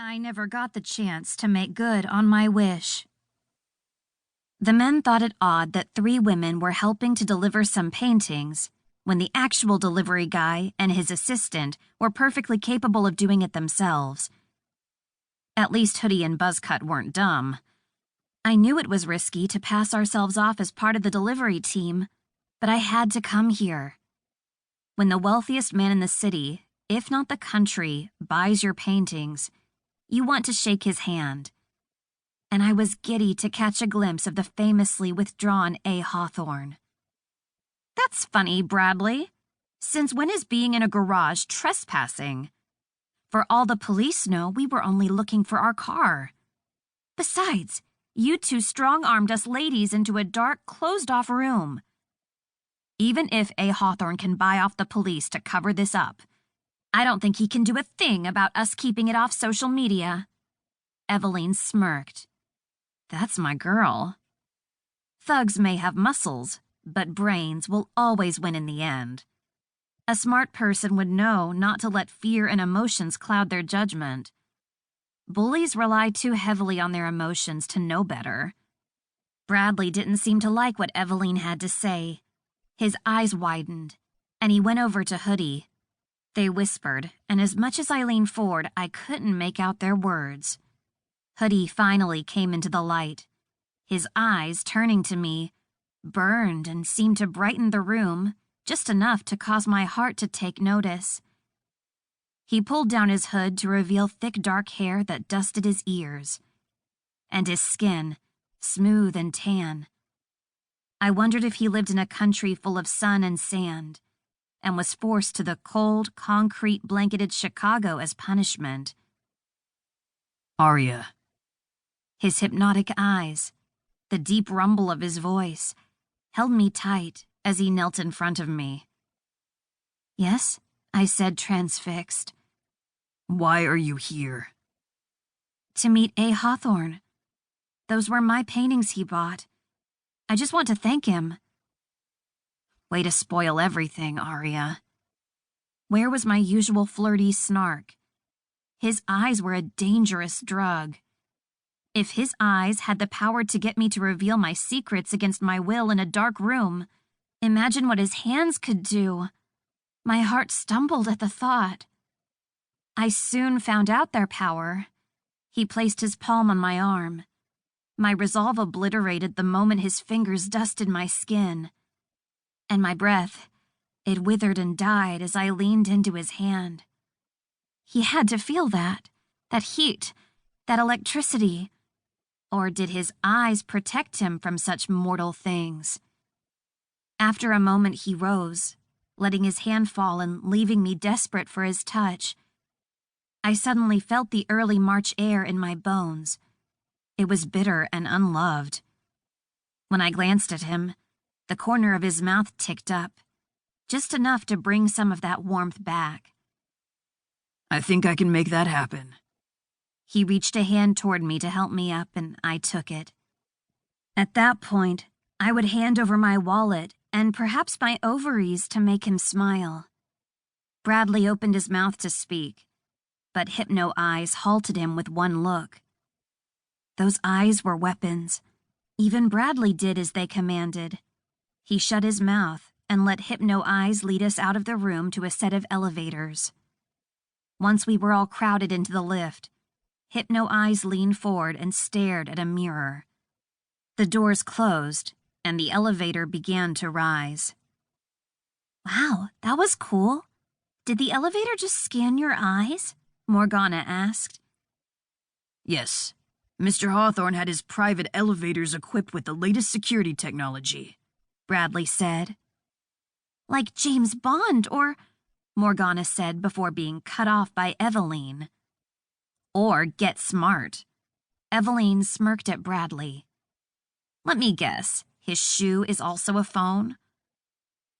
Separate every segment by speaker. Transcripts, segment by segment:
Speaker 1: I never got the chance to make good on my wish. The men thought it odd that 3 women were helping to deliver some paintings when the actual delivery guy and his assistant were perfectly capable of doing it themselves. At least Hoodie and Buzzcut weren't dumb. I knew it was risky to pass ourselves off as part of the delivery team, but I had to come here. When the wealthiest man in the city, if not the country, buys your paintings, you want to shake his hand. And I was giddy to catch a glimpse of the famously withdrawn A. Hawthorne. That's funny, Bradley. Since when is being in a garage trespassing? For all the police know, we were only looking for our car. Besides, you 2 strong-armed us ladies into a dark, closed-off room. Even if A. Hawthorne can buy off the police to cover this up, I don't think he can do a thing about us keeping it off social media. Eveline smirked. That's my girl. Thugs may have muscles, but brains will always win in the end. A smart person would know not to let fear and emotions cloud their judgment. Bullies rely too heavily on their emotions to know better. Bradley didn't seem to like what Eveline had to say. His eyes widened, and he went over to Hoodie. They whispered, and as much as I leaned forward, I couldn't make out their words. Hoodie finally came into the light. His eyes, turning to me, burned and seemed to brighten the room, just enough to cause my heart to take notice. He pulled down his hood to reveal thick dark hair that dusted his ears, and his skin, smooth and tan. I wondered if he lived in a country full of sun and sand, and was forced to the cold, concrete-blanketed Chicago as punishment.
Speaker 2: Aria.
Speaker 1: His hypnotic eyes, the deep rumble of his voice, held me tight as he knelt in front of me. Yes, I said, transfixed.
Speaker 2: Why are you here?
Speaker 1: To meet A. Hawthorne. Those were my paintings he bought. I just want to thank him. Way to spoil everything, Aria. Where was my usual flirty snark? His eyes were a dangerous drug. If his eyes had the power to get me to reveal my secrets against my will in a dark room, imagine what his hands could do. My heart stumbled at the thought. I soon found out their power. He placed his palm on my arm. My resolve obliterated the moment his fingers dusted my skin. And my breath, it withered and died as I leaned into his hand. He had to feel that heat, that electricity. Or did his eyes protect him from such mortal things? After a moment he rose, letting his hand fall and leaving me desperate for his touch. I suddenly felt the early March air in my bones. It was bitter and unloved. When I glanced at him, the corner of his mouth ticked up, just enough to bring some of that warmth back.
Speaker 2: I think I can make that happen.
Speaker 1: He reached a hand toward me to help me up, and I took it. At that point, I would hand over my wallet and perhaps my ovaries to make him smile. Bradley opened his mouth to speak, but Hypno Eyes halted him with one look. Those eyes were weapons. Even Bradley did as they commanded. He shut his mouth and let Hypno Eyes lead us out of the room to a set of elevators. Once we were all crowded into the lift, Hypno Eyes leaned forward and stared at a mirror. The doors closed, and the elevator began to rise. Wow, that was cool. Did the elevator just scan your eyes? Morgana asked.
Speaker 2: Yes. Mr. Hawthorne had his private elevators equipped with the latest security technology,
Speaker 1: Bradley said. Like James Bond, or... Morgana said before being cut off by Eveline. Or Get Smart. Eveline smirked at Bradley. Let me guess, his shoe is also a phone?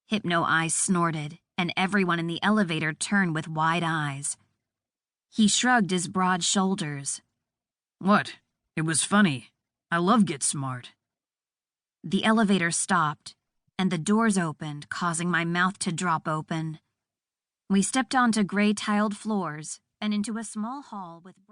Speaker 1: Hypno Eyes snorted, and everyone in the elevator turned with wide eyes. He shrugged his broad shoulders.
Speaker 2: What? It was funny. I love Get Smart.
Speaker 1: The elevator stopped, and the doors opened, causing my mouth to drop open. We stepped onto gray tiled floors and into a small hall with bright